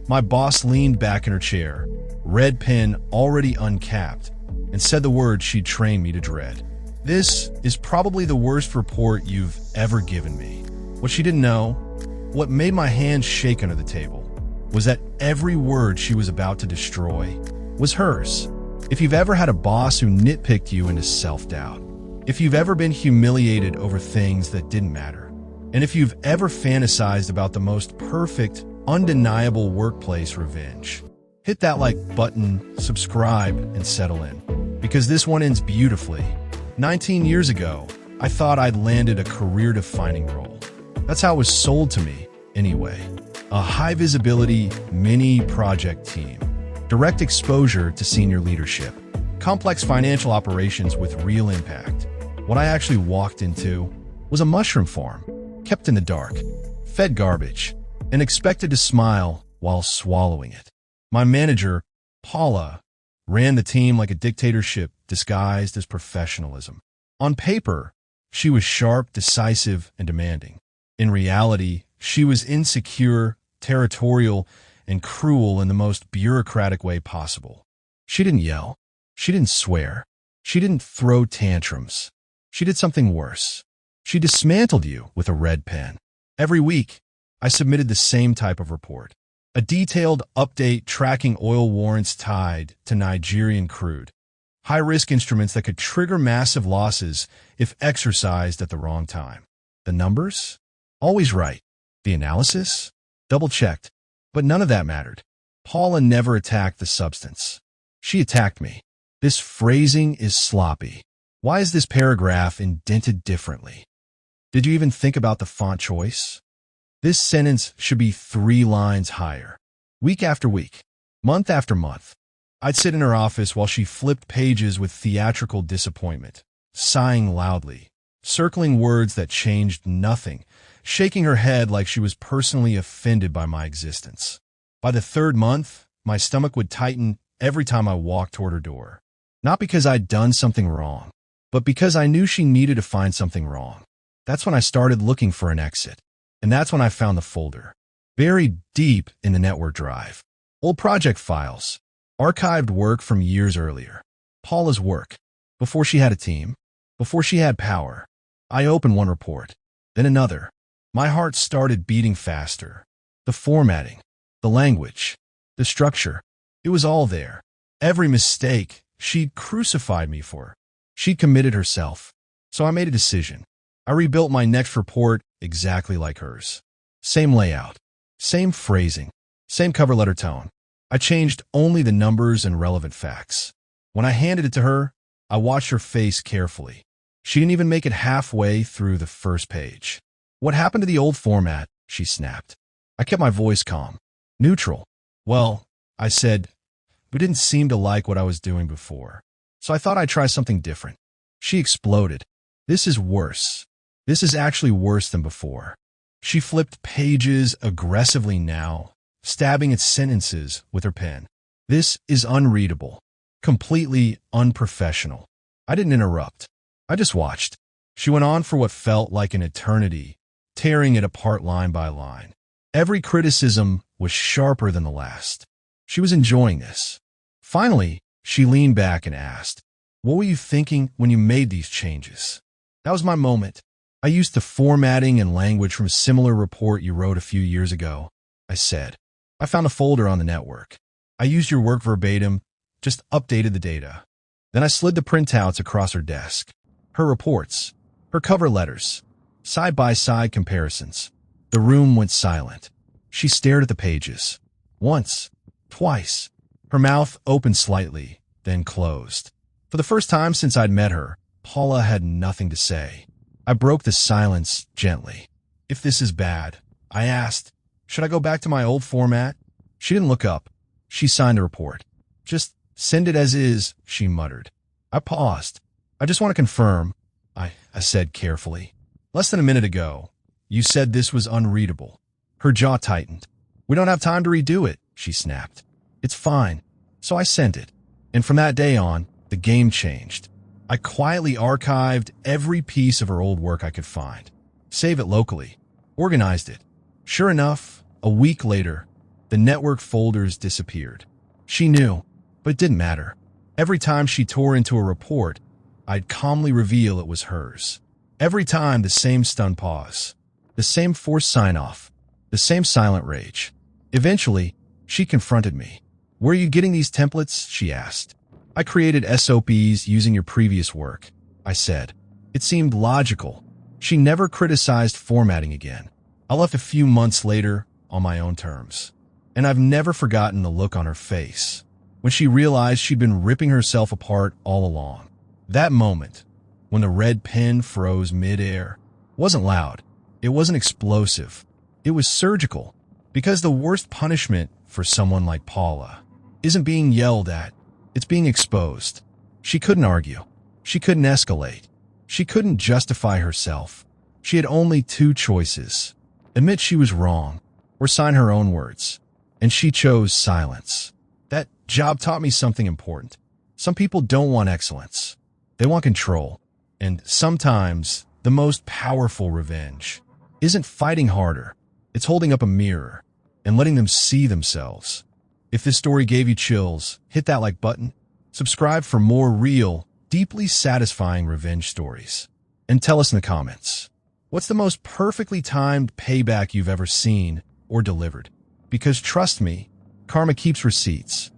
My boss leaned back in her chair, red pen already uncapped, and said the words she'd trained me to dread. "This is probably the worst report you've ever given me." What she didn't know, what made my hands shake under the table, was that every word she was about to destroy was hers. If you've ever had a boss who nitpicked you into self-doubt, if you've ever been humiliated over things that didn't matter, and if you've ever fantasized about the most perfect, undeniable workplace revenge, hit that like button, subscribe, and settle in. Because this one ends beautifully. 19 years ago, I thought I'd landed a career-defining role. That's how it was sold to me, anyway. A high-visibility, mini-project team. Direct exposure to senior leadership. Complex financial operations with real impact. What I actually walked into was a mushroom farm, kept in the dark, fed garbage, and expected to smile while swallowing it. My manager, Paula, ran the team like a dictatorship disguised as professionalism. On paper, she was sharp, decisive, and demanding. In reality, she was insecure, territorial, and cruel in the most bureaucratic way possible. She didn't yell. She didn't swear. She didn't throw tantrums. She did something worse. She dismantled you with a red pen. Every week, I submitted the same type of report. A detailed update tracking oil warrants tied to Nigerian crude. High-risk instruments that could trigger massive losses if exercised at the wrong time. The numbers? Always right. The analysis? Double-checked. But none of that mattered. Paula never attacked the substance. She attacked me. This phrasing is sloppy. Why is this paragraph indented differently? Did you even think about the font choice? This sentence should be 3 lines higher. Week after week, month after month, I'd sit in her office while she flipped pages with theatrical disappointment, sighing loudly, circling words that changed nothing, shaking her head like she was personally offended by my existence. By the 3rd month, my stomach would tighten every time I walked toward her door. Not because I'd done something wrong, but because I knew she needed to find something wrong. That's when I started looking for an exit. And that's when I found the folder, buried deep in the network drive. Old project files, archived work from years earlier. Paula's work, before she had a team, before she had power. I opened one report, then another. My heart started beating faster. The formatting, the language, the structure, it was all there. Every mistake she'd crucified me for. She'd committed herself. So I made a decision. I rebuilt my next report exactly like hers. Same layout, same phrasing, same cover letter tone. I changed only the numbers and relevant facts. When I handed it to her, I watched her face carefully. She didn't even make it halfway through the first page. "What happened to the old format?" she snapped. I kept my voice calm, neutral. "Well," I said, "we didn't seem to like what I was doing before, so I thought I'd try something different." She exploded. "This is worse. This is actually worse than before." She flipped pages aggressively now, stabbing at sentences with her pen. "This is unreadable. Completely unprofessional." I didn't interrupt. I just watched. She went on for what felt like an eternity, tearing it apart line by line. Every criticism was sharper than the last. She was enjoying this. Finally, she leaned back and asked, "What were you thinking when you made these changes?" That was my moment. "I used the formatting and language from a similar report you wrote a few years ago," I said. "I found a folder on the network. I used your work verbatim, just updated the data." Then I slid the printouts across her desk. Her reports, her cover letters, side-by-side comparisons. The room went silent. She stared at the pages. Once, twice. Her mouth opened slightly, then closed. For the first time since I'd met her, Paula had nothing to say. I broke the silence gently. "If this is bad," I asked, "should I go back to my old format?" She didn't look up. She signed the report. "Just send it as is," she muttered. I paused. "I just want to confirm," I said carefully. "Less than a minute ago, you said this was unreadable." Her jaw tightened. "We don't have time to redo it," she snapped. "It's fine." So I sent it. And from that day on, the game changed. I quietly archived every piece of her old work I could find, save it locally, organized it. Sure enough, a week later, The network folders disappeared. She knew, but it didn't matter. Every time she tore into a report, I'd calmly reveal it was hers. Every time, the same stunned pause, the same forced sign-off, the same silent rage. Eventually, she confronted me. "Where are you getting these templates?" she asked. "I created SOPs using your previous work," I said. It seemed logical. She never criticized formatting again. I left a few months later on my own terms. And I've never forgotten the look on her face when she realized she'd been ripping herself apart all along. That moment, when the red pen froze mid-air, wasn't loud. It wasn't explosive. It was surgical. Because the worst punishment for someone like Paula isn't being yelled at, it's being exposed. She couldn't argue. She couldn't escalate. She couldn't justify herself. She had only two choices: admit she was wrong, or sign her own words. And she chose silence. That job taught me something important. Some people don't want excellence. They want control. And sometimes the most powerful revenge isn't fighting harder. It's holding up a mirror and letting them see themselves. If this story gave you chills, hit that like button. Subscribe for more real, deeply satisfying revenge stories. And tell us in the comments, what's the most perfectly timed payback you've ever seen or delivered? Because trust me, karma keeps receipts.